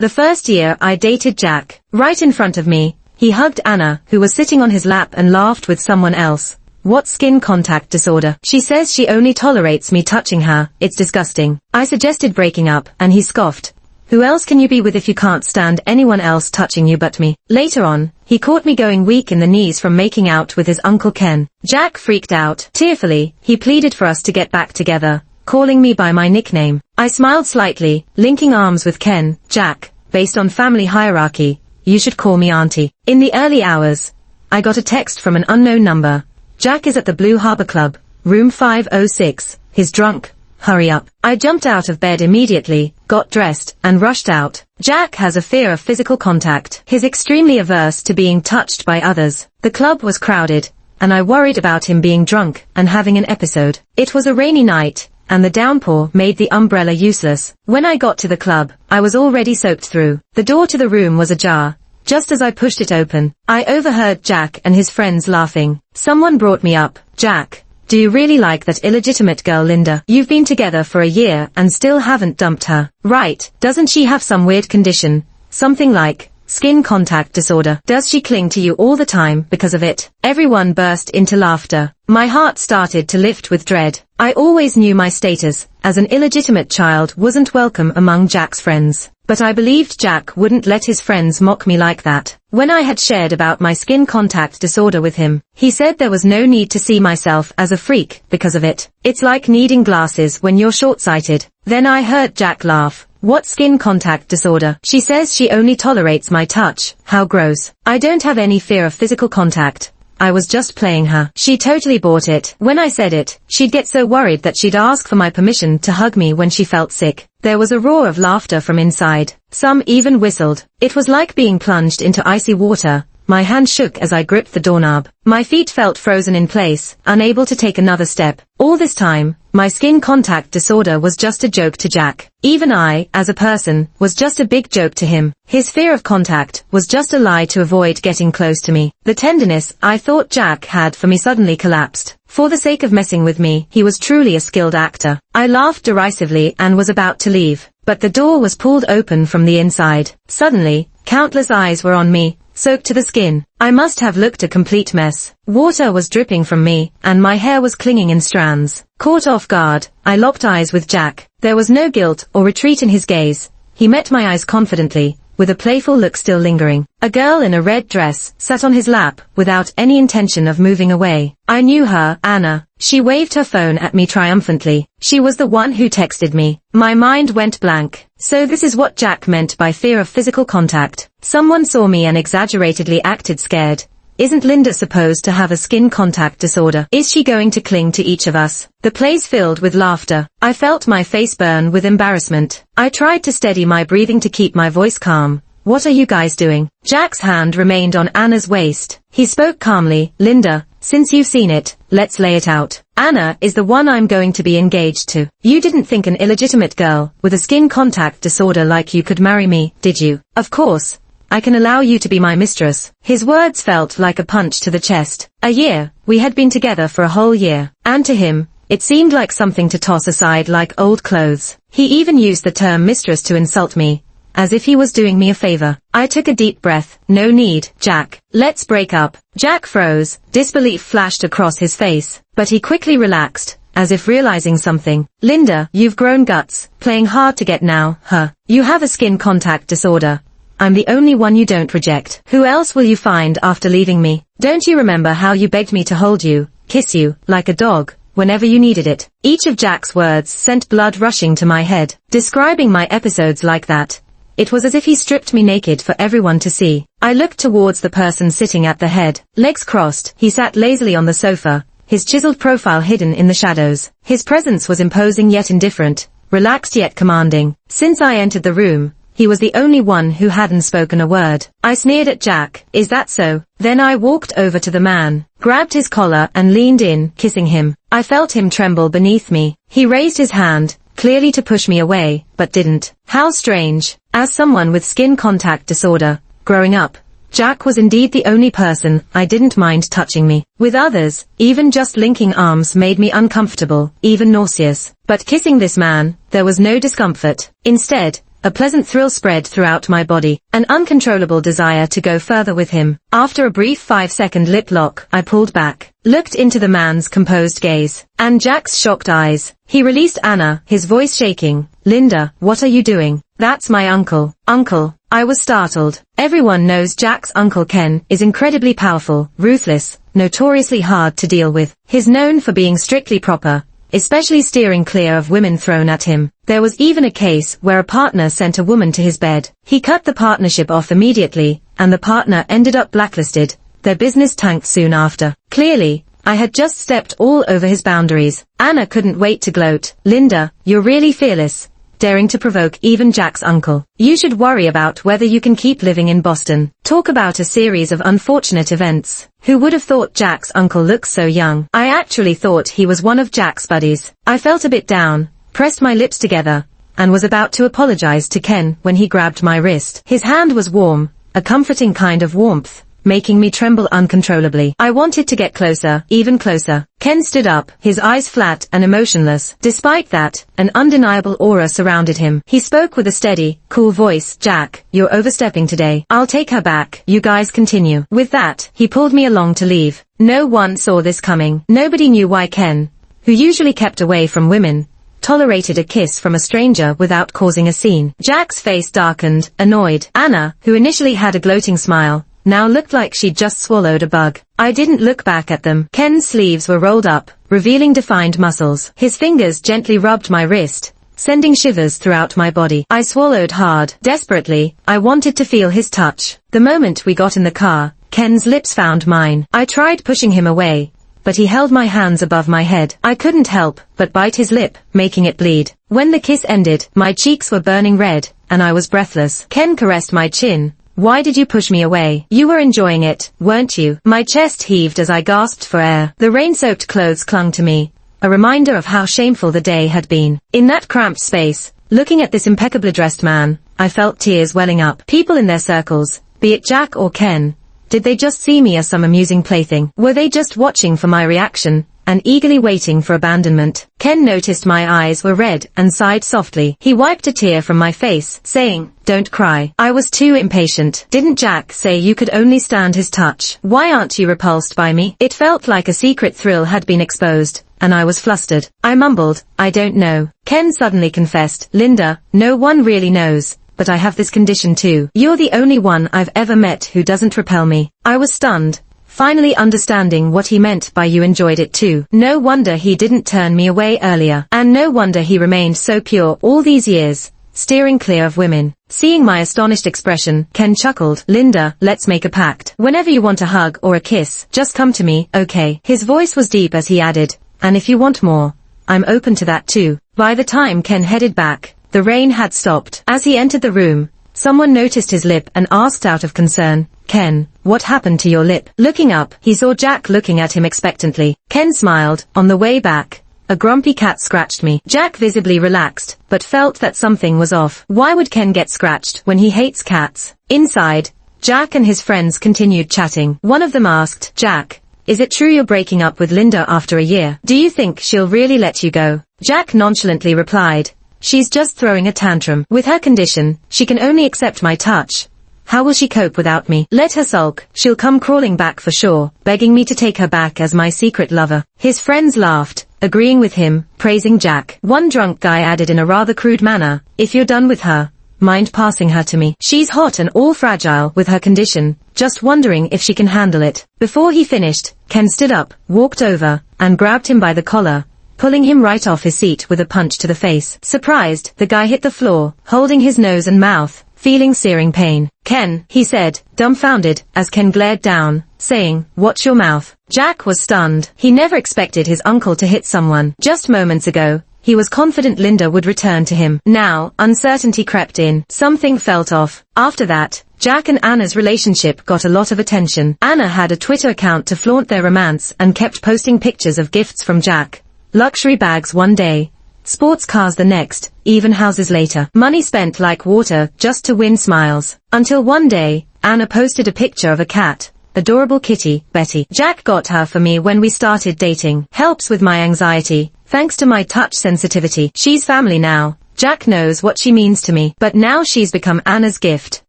The first year I dated Jack. Right in front of me, he hugged Anna, who was sitting on his lap, and laughed with someone else. What skin contact disorder? She says she only tolerates me touching her. It's disgusting. I suggested breaking up, and he scoffed. Who else can you be with if you can't stand anyone else touching you but me? Later on, he caught me going weak in the knees from making out with his Uncle Ken. Jack freaked out. Tearfully, he pleaded for us to get back together, calling me by my nickname. I smiled slightly, linking arms with Ken. Jack, based on family hierarchy, you should call me Auntie. In the early hours, I got a text from an unknown number. Jack is at the Blue Harbor Club, room 506. He's drunk. Hurry up. I jumped out of bed immediately, got dressed, and rushed out. Jack has a fear of physical contact. He's extremely averse to being touched by others. The club was crowded, and I worried about him being drunk and having an episode. It was a rainy night, and the downpour made the umbrella useless. When I got to the club, I was already soaked through. The door to the room was ajar. Just as I pushed it open, I overheard Jack and his friends laughing. Someone brought me up. Jack, do you really like that illegitimate girl Linda? You've been together for a year and still haven't dumped her, right? Doesn't she have some weird condition? Something like skin contact disorder. Does she cling to you all the time because of it? Everyone burst into laughter. My heart started to lift with dread. I always knew my status as an illegitimate child wasn't welcome among Jack's friends. But I believed Jack wouldn't let his friends mock me like that. When I had shared about my skin contact disorder with him, he said there was no need to see myself as a freak because of it. It's like needing glasses when you're short-sighted. Then I heard Jack laugh. What skin contact disorder? She says she only tolerates my touch. How gross. I don't have any fear of physical contact. I was just playing her. She totally bought it. When I said it, she'd get so worried that she'd ask for my permission to hug me when she felt sick. There was a roar of laughter from inside. Some even whistled. It was like being plunged into icy water. My hand shook as I gripped the doorknob. My feet felt frozen in place, unable to take another step. All this time, my skin contact disorder was just a joke to Jack. Even I, as a person, was just a big joke to him. His fear of contact was just a lie to avoid getting close to me. The tenderness I thought Jack had for me suddenly collapsed. For the sake of messing with me, he was truly a skilled actor. I laughed derisively and was about to leave, but the door was pulled open from the inside. Suddenly, countless eyes were on me, soaked to the skin. I must have looked a complete mess. Water was dripping from me, and my hair was clinging in strands. Caught off guard, I locked eyes with Jack. There was no guilt or retreat in his gaze. He met my eyes confidently, with a playful look still lingering. A girl in a red dress sat on his lap, without any intention of moving away. I knew her, Anna. She waved her phone at me triumphantly. She was the one who texted me. My mind went blank. So this is what Jack meant by fear of physical contact. Someone saw me and exaggeratedly acted scared. Isn't Linda supposed to have a skin contact disorder? Is she going to cling to each of us? The place filled with laughter. I felt my face burn with embarrassment. I tried to steady my breathing to keep my voice calm. What are you guys doing? Jack's hand remained on Anna's waist. He spoke calmly. Linda, since you've seen it, let's lay it out. Anna is the one I'm going to be engaged to. You didn't think an illegitimate girl with a skin contact disorder like you could marry me, did you? Of course. I can allow you to be my mistress. His words felt like a punch to the chest. A year. We had been together for a whole year. And to him, it seemed like something to toss aside like old clothes. He even used the term mistress to insult me, as if he was doing me a favor. I took a deep breath. No need, Jack. Let's break up. Jack froze. Disbelief flashed across his face, but he quickly relaxed, as if realizing something. Linda, you've grown guts, playing hard to get now, huh? You have a skin contact disorder. I'm the only one you don't reject. Who else will you find after leaving me? Don't you remember how you begged me to hold you, kiss you, like a dog, whenever you needed it? Each of Jack's words sent blood rushing to my head. Describing my episodes like that, it was as if he stripped me naked for everyone to see. I looked towards the person sitting at the head. Legs crossed, he sat lazily on the sofa, his chiseled profile hidden in the shadows. His presence was imposing yet indifferent, relaxed yet commanding. Since I entered the room, he was the only one who hadn't spoken a word. I sneered at Jack. Is that so? Then I walked over to the man, grabbed his collar and leaned in, kissing him. I felt him tremble beneath me. He raised his hand, clearly to push me away, but didn't. How strange. As someone with skin contact disorder, growing up, Jack was indeed the only person I didn't mind touching me. With others, even just linking arms made me uncomfortable, even nauseous. But kissing this man, there was no discomfort. Instead, A pleasant thrill spread throughout my body, an uncontrollable desire to go further with him. After a brief 5-second lip lock, I pulled back, looked into the man's composed gaze, and Jack's shocked eyes. He released Anna, his voice shaking. "Linda, what are you doing?" "That's my uncle." "Uncle?" I was startled. Everyone knows Jack's uncle Ken is incredibly powerful, ruthless, notoriously hard to deal with. He's known for being strictly proper, especially steering clear of women thrown at him. There was even a case where a partner sent a woman to his bed. He cut the partnership off immediately, and the partner ended up blacklisted. Their business tanked soon after. Clearly, I had just stepped all over his boundaries. Anna couldn't wait to gloat. "Linda, you're really fearless, daring to provoke even Jack's uncle. You should worry about whether you can keep living in Boston." Talk about a series of unfortunate events. Who would have thought Jack's uncle looks so young? I actually thought he was one of Jack's buddies. I felt a bit down, pressed my lips together, and was about to apologize to Ken when he grabbed my wrist. His hand was warm, a comforting kind of warmth, making me tremble uncontrollably. I wanted to get closer, even closer. Ken stood up, his eyes flat and emotionless. Despite that, an undeniable aura surrounded him. He spoke with a steady, cool voice. "Jack, you're overstepping today. I'll take her back. You guys continue." With that, he pulled me along to leave. No one saw this coming. Nobody knew why Ken, who usually kept away from women, tolerated a kiss from a stranger without causing a scene. Jack's face darkened, annoyed. Anna, who initially had a gloating smile, now looked like she'd just swallowed a bug. I didn't look back at them. Ken's sleeves were rolled up, revealing defined muscles. His fingers gently rubbed my wrist, sending shivers throughout my body. I swallowed hard. Desperately, I wanted to feel his touch. The moment we got in the car, Ken's lips found mine. I tried pushing him away, but he held my hands above my head. I couldn't help but bite his lip, making it bleed. When the kiss ended, my cheeks were burning red, and I was breathless. Ken caressed my chin. "Why did you push me away? You were enjoying it, weren't you?" My chest heaved as I gasped for air. The rain-soaked clothes clung to me, a reminder of how shameful the day had been. In that cramped space, looking at this impeccably dressed man, I felt tears welling up. People in their circles, be it Jack or Ken, did they just see me as some amusing plaything? Were they just watching for my reaction, and eagerly waiting for abandonment? Ken noticed my eyes were red and sighed softly. He wiped a tear from my face, saying, "Don't cry." I was too impatient. Didn't Jack say you could only stand his touch? Why aren't you repulsed by me? It felt like a secret thrill had been exposed, and I was flustered. I mumbled, "I don't know." Ken suddenly confessed, "Linda, no one really knows, but I have this condition too. You're the only one I've ever met who doesn't repel me." I was stunned, finally understanding what he meant by "you enjoyed it too." No wonder he didn't turn me away earlier. And no wonder he remained so pure all these years, steering clear of women. Seeing my astonished expression, Ken chuckled. "Linda, let's make a pact. Whenever you want a hug or a kiss, just come to me, okay?" His voice was deep as he added, "And if you want more, I'm open to that too." By the time Ken headed back, the rain had stopped. As he entered the room, someone noticed his lip and asked out of concern, "Ken, what happened to your lip?" Looking up, he saw Jack looking at him expectantly. Ken smiled. On the way back, a grumpy cat scratched me. Jack visibly relaxed, but felt that something was off. Why would Ken get scratched when he hates cats? Inside, Jack and his friends continued chatting. One of them asked, "Jack, is it true you're breaking up with Linda after a year? Do you think she'll really let you go?" Jack nonchalantly replied, "She's just throwing a tantrum. With her condition, she can only accept my touch. How will she cope without me? Let her sulk. She'll come crawling back for sure, begging me to take her back as my secret lover." His friends laughed, agreeing with him, praising Jack. One drunk guy added in a rather crude manner, "If you're done with her, mind passing her to me. She's hot and all fragile with her condition, just wondering if she can handle it." Before he finished, Ken stood up, walked over, and grabbed him by the collar, pulling him right off his seat with a punch to the face. Surprised, the guy hit the floor, holding his nose and mouth, feeling searing pain. "Ken," he said, dumbfounded, as Ken glared down, saying, "Watch your mouth." Jack was stunned. He never expected his uncle to hit someone. Just moments ago, he was confident Linda would return to him. Now, uncertainty crept in. Something felt off. After that, Jack and Anna's relationship got a lot of attention. Anna had a Twitter account to flaunt their romance and kept posting pictures of gifts from Jack. Luxury bags one day, sports cars the next, even houses later. Money spent like water just to win smiles. Until one day, Anna posted a picture of a cat, adorable kitty, Betty. "Jack got her for me when we started dating. Helps with my anxiety, thanks to my touch sensitivity. She's family now, Jack knows what she means to me, but now she's become Anna's gift.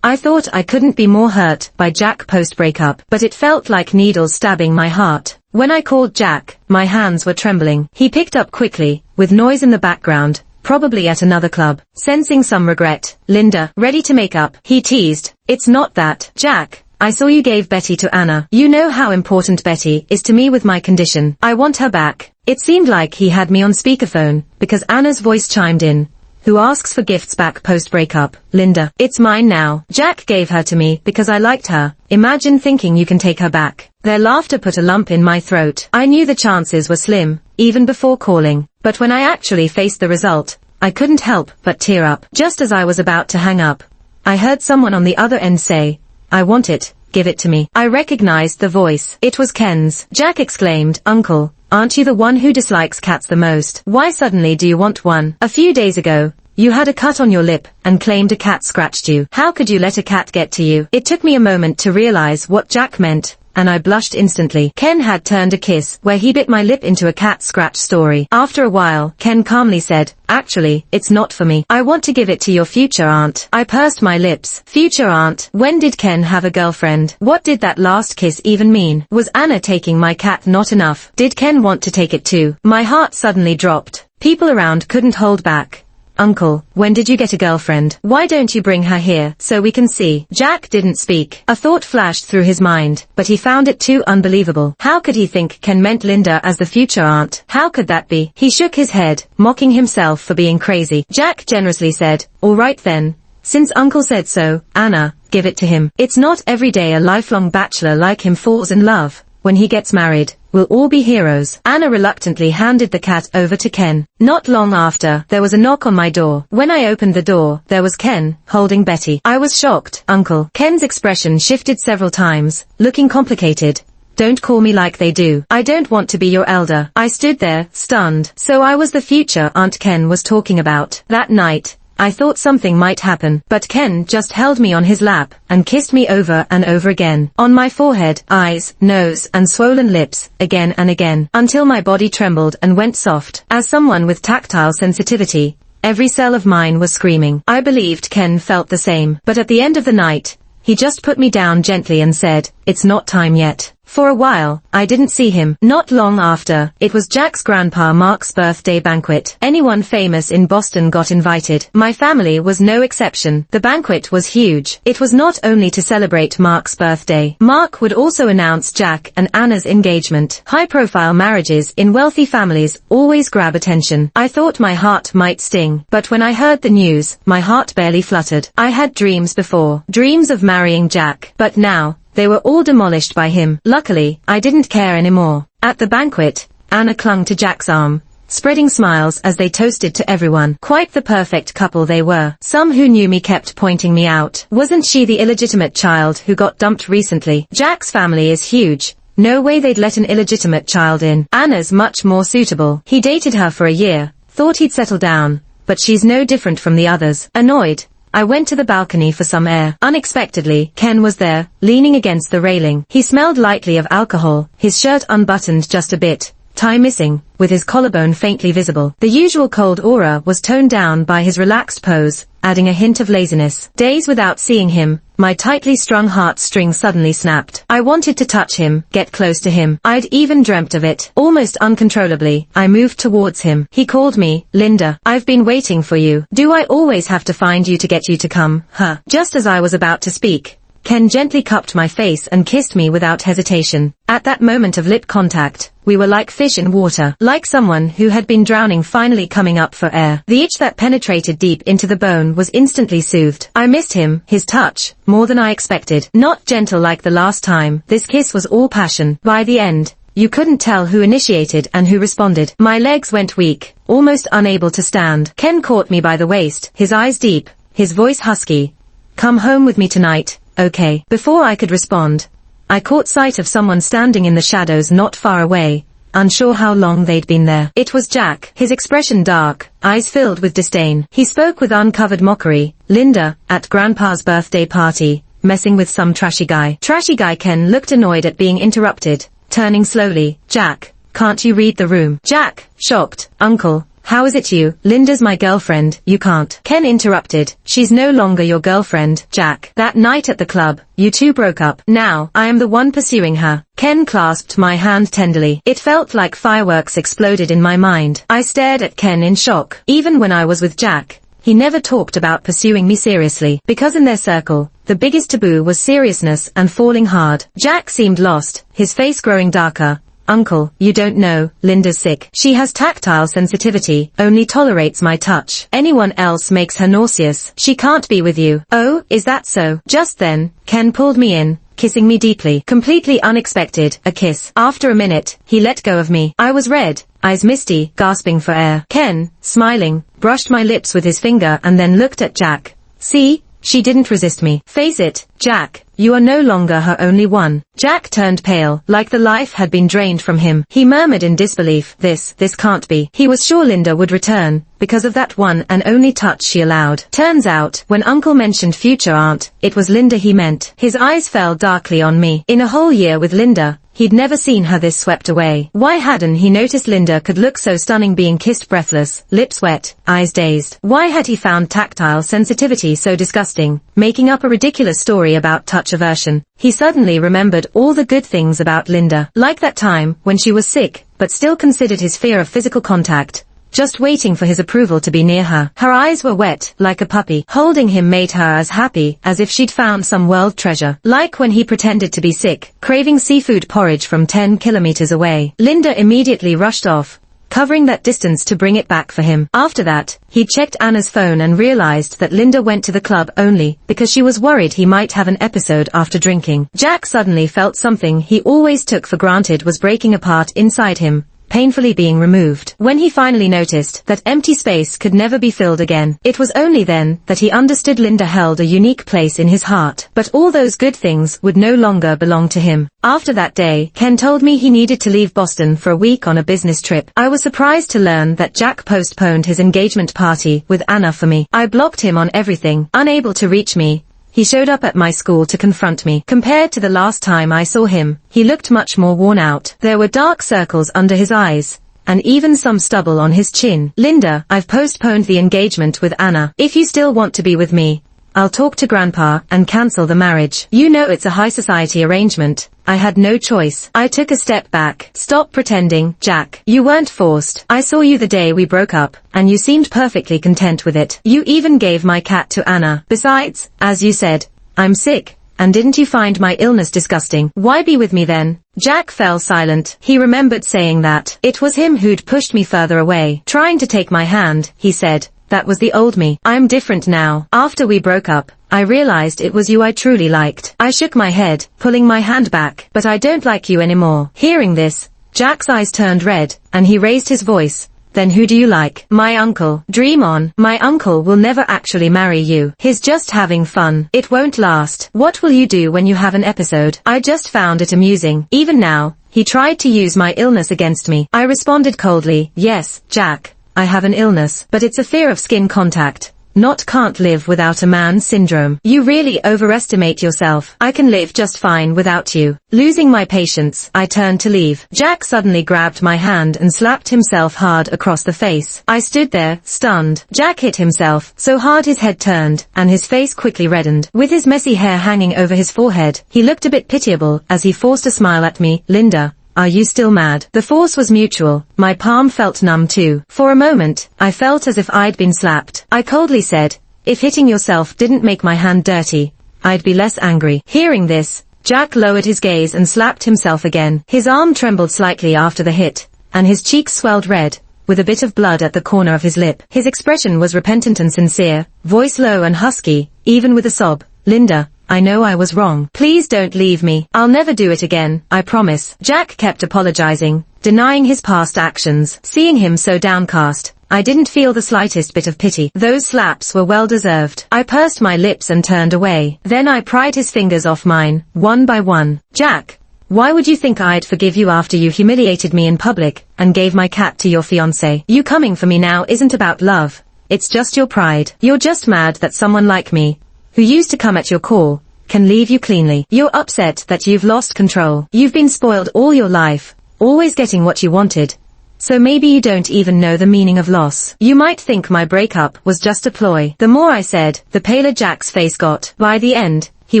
I thought I couldn't be more hurt by Jack post-breakup, but it felt like needles stabbing my heart. When I called Jack, my hands were trembling. He picked up quickly, with noise in the background, probably at another club. Sensing some regret, "Linda, ready to make up?" he teased. "It's not that, Jack. I saw you gave Betty to Anna. You know how important Betty is to me with my condition. I want her back." It seemed like he had me on speakerphone, because Anna's voice chimed in. "Who asks for gifts back post-breakup? Linda. It's mine now. Jack gave her to me because I liked her. Imagine thinking you can take her back." Their laughter put a lump in my throat. I knew the chances were slim, even before calling. But when I actually faced the result, I couldn't help but tear up. Just as I was about to hang up, I heard someone on the other end say, "I want it. Give it to me." I recognized the voice. It was Ken's. Jack exclaimed, "Uncle, aren't you the one who dislikes cats the most? Why suddenly do you want one? A few days ago, you had a cut on your lip and claimed a cat scratched you. How could you let a cat get to you?" It took me a moment to realize what Jack meant, and I blushed instantly. Ken had turned a kiss where he bit my lip into a cat scratch story. After a while, Ken calmly said, "Actually, it's not for me. I want to give it to your future aunt." I pursed my lips. Future aunt? When did Ken have a girlfriend? What did that last kiss even mean? Was Anna taking my cat not enough? Did Ken want to take it too? My heart suddenly dropped. People around couldn't hold back. "Uncle, when did you get a girlfriend? Why don't you bring her here, so we can see?" Jack didn't speak. A thought flashed through his mind, but he found it too unbelievable. How could he think Ken meant Linda as the future aunt? How could that be? He shook his head, mocking himself for being crazy. Jack generously said, "All right then. Since Uncle said so, Anna, give it to him. It's not every day a lifelong bachelor like him falls in love. When he gets married, we'll all be heroes." Anna reluctantly handed the cat over to Ken. Not long after, there was a knock on my door. When I opened the door, there was Ken, holding Betty. I was shocked. "Uncle." Ken's expression shifted several times, looking complicated. "Don't call me like they do. I don't want to be your elder." I stood there, stunned. So I was the future aunt Ken was talking about. That night, I thought something might happen, but Ken just held me on his lap and kissed me over and over again. On my forehead, eyes, nose, and swollen lips, again and again, until my body trembled and went soft. As someone with tactile sensitivity, every cell of mine was screaming. I believed Ken felt the same, but at the end of the night, he just put me down gently and said, "It's not time yet." For a while, I didn't see him. Not long after, it was Jack's grandpa Mark's birthday banquet. Anyone famous in Boston got invited. My family was no exception. The banquet was huge. It was not only to celebrate Mark's birthday. Mark would also announce Jack and Anna's engagement. High-profile marriages in wealthy families always grab attention. I thought my heart might sting, but when I heard the news, my heart barely fluttered. I had dreams before. Dreams of marrying Jack. But now, they were all demolished by him. Luckily, I didn't care anymore. At the banquet, Anna clung to Jack's arm, spreading smiles as they toasted to everyone. Quite the perfect couple they were. Some who knew me kept pointing me out. Wasn't she the illegitimate child who got dumped recently? Jack's family is huge. No way they'd let an illegitimate child in. Anna's much more suitable. He dated her for a year, thought he'd settle down, but she's no different from the others. Annoyed, I went to the balcony for some air. Unexpectedly, Ken was there, leaning against the railing. He smelled lightly of alcohol, his shirt unbuttoned just a bit, tie missing, with his collarbone faintly visible. The usual cold aura was toned down by his relaxed pose, adding a hint of laziness. Days without seeing him, my tightly strung heartstring suddenly snapped. I wanted to touch him, get close to him. I'd even dreamt of it. Almost uncontrollably, I moved towards him. He called me, "Linda, I've been waiting for you. Do I always have to find you to get you to come, huh?" Just as I was about to speak, Ken gently cupped my face and kissed me without hesitation. At that moment of lip contact, we were like fish in water, like someone who had been drowning finally coming up for air. The itch that penetrated deep into the bone was instantly soothed. I missed him, his touch, more than I expected. Not gentle like the last time, this kiss was all passion. By the end, you couldn't tell who initiated and who responded. My legs went weak, almost unable to stand. Ken caught me by the waist, his eyes deep, his voice husky. "Come home with me tonight. Okay." Before I could respond, I caught sight of someone standing in the shadows not far away, unsure how long they'd been there. It was Jack, his expression dark, eyes filled with disdain. He spoke with uncovered mockery. "Linda, at Grandpa's birthday party, messing with some trashy guy." Trashy guy? Ken looked annoyed at being interrupted, turning slowly. "Jack, can't you read the room?" Jack, shocked. "Uncle, How is it you? Linda's my girlfriend, you can't. Ken interrupted. She's no longer your girlfriend, Jack. That night at the club, you two broke up. Now, I am the one pursuing her. Ken clasped my hand tenderly. It felt like fireworks exploded in my mind. I stared at Ken in shock. Even when I was with Jack, he never talked about pursuing me seriously, because in their circle, the biggest taboo was seriousness and falling hard. Jack seemed lost, his face growing darker. Uncle, you don't know, Linda's sick. She has tactile sensitivity, only tolerates my touch. Anyone else makes her nauseous. She can't be with you. Oh, is that so? Just then, Ken pulled me in, kissing me deeply. Completely unexpected, a kiss. After a minute, he let go of me. I was red, eyes misty, gasping for air. Ken, smiling, brushed my lips with his finger and then looked at Jack. See? She didn't resist me. Face it, Jack, you are no longer her only one. Jack turned pale, like the life had been drained from him. He murmured in disbelief, this can't be. He was sure Linda would return, because of that one and only touch she allowed. Turns out, when Uncle mentioned future aunt, it was Linda he meant. His eyes fell darkly on me. In a whole year with Linda, he'd never seen her this swept away. Why hadn't he noticed Linda could look so stunning being kissed breathless, lips wet, eyes dazed? Why had he found tactile sensitivity so disgusting, making up a ridiculous story about touch aversion? He suddenly remembered all the good things about Linda, like that time when she was sick, but still considered his fear of physical contact, just waiting for his approval to be near her. Her eyes were wet, like a puppy. Holding him made her as happy as if she'd found some world treasure. Like when he pretended to be sick, craving seafood porridge from 10 kilometers away. Linda immediately rushed off, covering that distance to bring it back for him. After that, he checked Anna's phone and realized that Linda went to the club only because she was worried he might have an episode after drinking. Jack suddenly felt something he always took for granted was breaking apart inside him, painfully being removed. When he finally noticed that empty space could never be filled again, it was only then that he understood Linda held a unique place in his heart. But all those good things would no longer belong to him. After that day, Ken told me he needed to leave Boston for a week on a business trip. I was surprised to learn that Jack postponed his engagement party with Anna for me. I blocked him on everything. Unable to reach me, he showed up at my school to confront me. Compared to the last time I saw him, he looked much more worn out. There were dark circles under his eyes, and even some stubble on his chin. Linda, I've postponed the engagement with Anna. If you still want to be with me, I'll talk to Grandpa and cancel the marriage. You know it's a high society arrangement. I had no choice. I took a step back. Stop pretending, Jack. You weren't forced. I saw you the day we broke up, and you seemed perfectly content with it. You even gave my cat to Anna. Besides, as you said, I'm sick. And didn't you find my illness disgusting? Why be with me then? Jack fell silent. He remembered saying that. It was him who'd pushed me further away. Trying to take my hand, he said. That was the old me. I'm different now. After we broke up, I realized it was you I truly liked. I shook my head, pulling my hand back. But I don't like you anymore. Hearing this, Jack's eyes turned red, and he raised his voice. Then who do you like? My uncle. Dream on. My uncle will never actually marry you. He's just having fun. It won't last. What will you do when you have an episode? I just found it amusing. Even now, he tried to use my illness against me. I responded coldly, yes, Jack, I have an illness, but it's a fear of skin contact. Not can't live without a man syndrome. You really overestimate yourself. I can live just fine without you. Losing my patience, I turned to leave. Jack suddenly grabbed my hand and slapped himself hard across the face. I stood there, stunned. Jack hit himself so hard his head turned, and his face quickly reddened. With his messy hair hanging over his forehead, he looked a bit pitiable as he forced a smile at me. Linda, are you still mad? The force was mutual. My palm felt numb too. For a moment, I felt as if I'd been slapped. I coldly said, if hitting yourself didn't make my hand dirty, I'd be less angry. Hearing this, Jack lowered his gaze and slapped himself again. His arm trembled slightly after the hit, and his cheeks swelled red, with a bit of blood at the corner of his lip. His expression was repentant and sincere, voice low and husky, even with a sob. Linda, I know I was wrong. Please don't leave me. I'll never do it again, I promise. Jack kept apologizing, denying his past actions. Seeing him so downcast, I didn't feel the slightest bit of pity. Those slaps were well deserved. I pursed my lips and turned away. Then I pried his fingers off mine, one by one. Jack, why would you think I'd forgive you after you humiliated me in public and gave my cat to your fiancé? You coming for me now isn't about love. It's just your pride. You're just mad that someone like me, who used to come at your call, can leave you cleanly. You're upset that you've lost control. You've been spoiled all your life, always getting what you wanted. so maybe you don't even know the meaning of loss. You might think my breakup was just a ploy. The more I said, the paler Jack's face got. By the end, he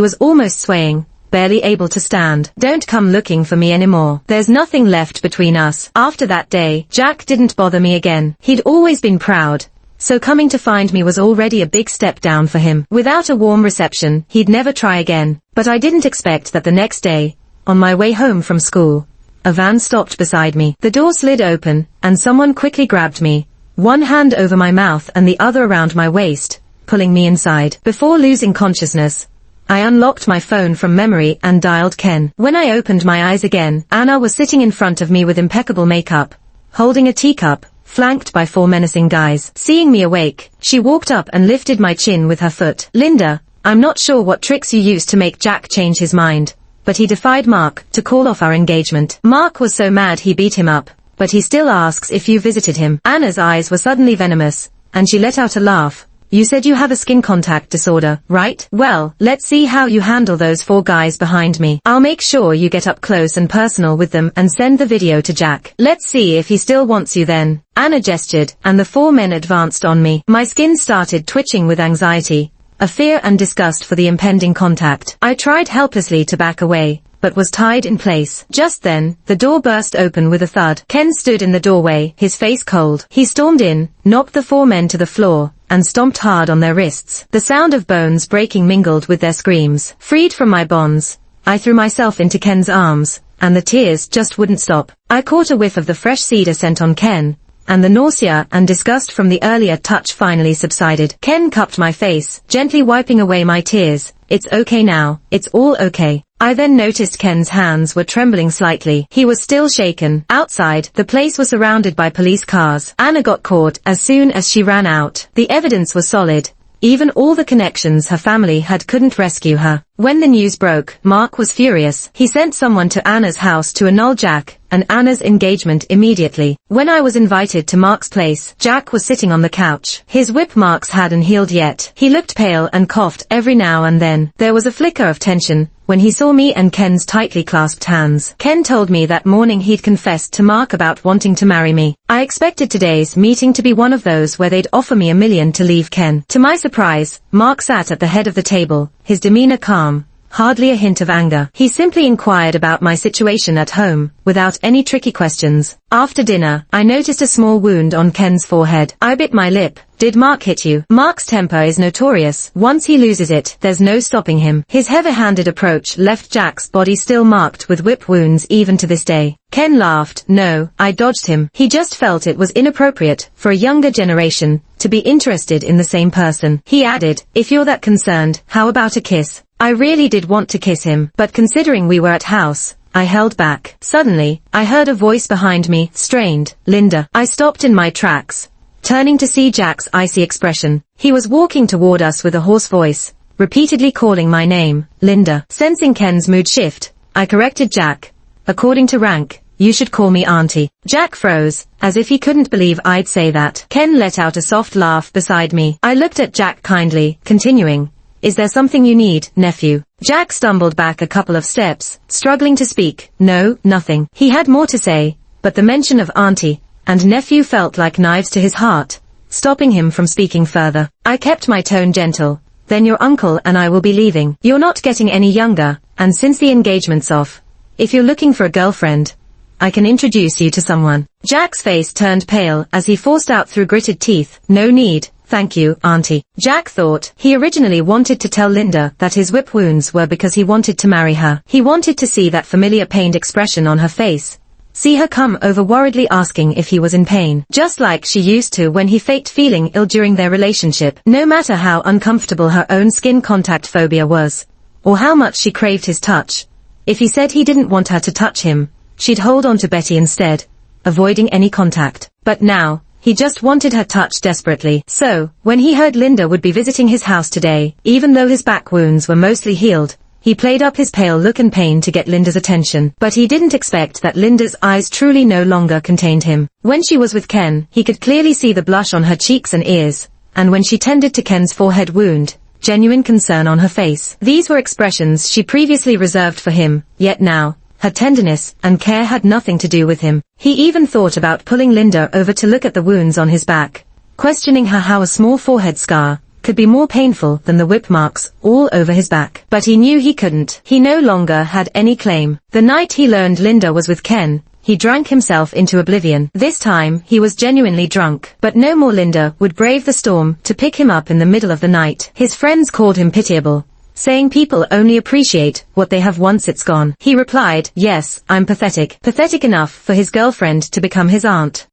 was almost swaying, barely able to stand. Don't come looking for me anymore. There's nothing left between us. After that day, Jack didn't bother me again. He'd always been proud, so coming to find me was already a big step down for him. Without a warm reception, he'd never try again. But I didn't expect that the next day, on my way home from school, a van stopped beside me. The door slid open, and someone quickly grabbed me, one hand over my mouth and the other around my waist, pulling me inside. Before losing consciousness, I unlocked my phone from memory and dialed Ken. When I opened my eyes again, Anna was sitting in front of me with impeccable makeup, holding a teacup, flanked by 4 menacing guys. Seeing me awake, she walked up and lifted my chin with her foot. Linda, I'm not sure what tricks you used to make Jack change his mind, but he defied Mark to call off our engagement. Mark was so mad he beat him up, but he still asks if you visited him. Anna's eyes were suddenly venomous, and she let out a laugh. You said you have a skin contact disorder, right? Well, let's see how you handle those 4 guys behind me. I'll make sure you get up close and personal with them and send the video to Jack. Let's see if he still wants you then. Anna gestured, and the 4 men advanced on me. My skin started twitching with anxiety, a fear and disgust for the impending contact. I tried helplessly to back away, but was tied in place. Just then, the door burst open with a thud. Ken stood in the doorway, his face cold. He stormed in, knocked the 4 men to the floor, and stomped hard on their wrists. The sound of bones breaking mingled with their screams. Freed from my bonds, I threw myself into Ken's arms, and the tears just wouldn't stop. I caught a whiff of the fresh cedar scent on Ken, and the nausea and disgust from the earlier touch finally subsided. Ken cupped my face, gently wiping away my tears. It's okay now, it's all okay. I then noticed Ken's hands were trembling slightly. He was still shaken. Outside, the place was surrounded by police cars. Anna got caught as soon as she ran out. The evidence was solid. Even all the connections her family had couldn't rescue her. When the news broke, Mark was furious. He sent someone to Anna's house to annul Jack and Anna's engagement immediately. When I was invited to Mark's place, Jack was sitting on the couch. His whip marks hadn't healed yet. He looked pale and coughed every now and then. There was a flicker of tension when he saw me and Ken's tightly clasped hands. Ken told me that morning he'd confessed to Mark about wanting to marry me. I expected today's meeting to be one of those where they'd offer me $1 million to leave Ken. To my surprise, Mark sat at the head of the table, his demeanor calm, hardly a hint of anger. He simply inquired about my situation at home, without any tricky questions. After dinner, I noticed a small wound on Ken's forehead. I bit my lip. Did Mark hit you? Mark's temper is notorious. Once he loses it, there's no stopping him. His heavy-handed approach left Jack's body still marked with whip wounds even to this day. Ken laughed. No, I dodged him. He just felt it was inappropriate for a younger generation to be interested in the same person. He added, if you're that concerned, how about a kiss? I really did want to kiss him, but considering we were at house, I held back. Suddenly, I heard a voice behind me, strained, Linda. I stopped in my tracks, turning to see Jack's icy expression. He was walking toward us with a hoarse voice, repeatedly calling my name, Linda. Sensing Ken's mood shift, I corrected Jack. According to rank, you should call me Auntie. Jack froze, as if he couldn't believe I'd say that. Ken let out a soft laugh beside me. I looked at Jack kindly, continuing, is there something you need, nephew? Jack stumbled back a couple of steps, struggling to speak. No, nothing. He had more to say, but the mention of Auntie and nephew felt like knives to his heart, stopping him from speaking further. I kept my tone gentle. Then your uncle and I will be leaving. You're not getting any younger, and since the engagement's off, if you're looking for a girlfriend, I can introduce you to someone. Jack's face turned pale as he forced out through gritted teeth, no need. Thank you, Auntie. Jack thought he originally wanted to tell Linda that his whip wounds were because he wanted to marry her. He wanted to see that familiar pained expression on her face, see her come over worriedly asking if he was in pain, just like she used to when he faked feeling ill during their relationship. No matter how uncomfortable her own skin contact phobia was, or how much she craved his touch, if he said he didn't want her to touch him, she'd hold on to Betty instead, avoiding any contact. But now, he just wanted her touch desperately. So, when he heard Linda would be visiting his house today, even though his back wounds were mostly healed, he played up his pale look and pain to get Linda's attention. But he didn't expect that Linda's eyes truly no longer contained him. When she was with Ken, he could clearly see the blush on her cheeks and ears, and when she tended to Ken's forehead wound, genuine concern on her face. These were expressions she previously reserved for him, yet now, Her tenderness and care had nothing to do with him. He even thought about pulling Linda over to look at the wounds on his back, questioning her how a small forehead scar could be more painful than the whip marks all over his back. But he knew he couldn't. He no longer had any claim. The night he learned Linda was with Ken, he drank himself into oblivion. This time, he was genuinely drunk. But no more Linda would brave the storm to pick him up in the middle of the night. His friends called him pitiable, saying people only appreciate what they have once it's gone. He replied, yes, I'm pathetic. Pathetic enough for his girlfriend to become his aunt.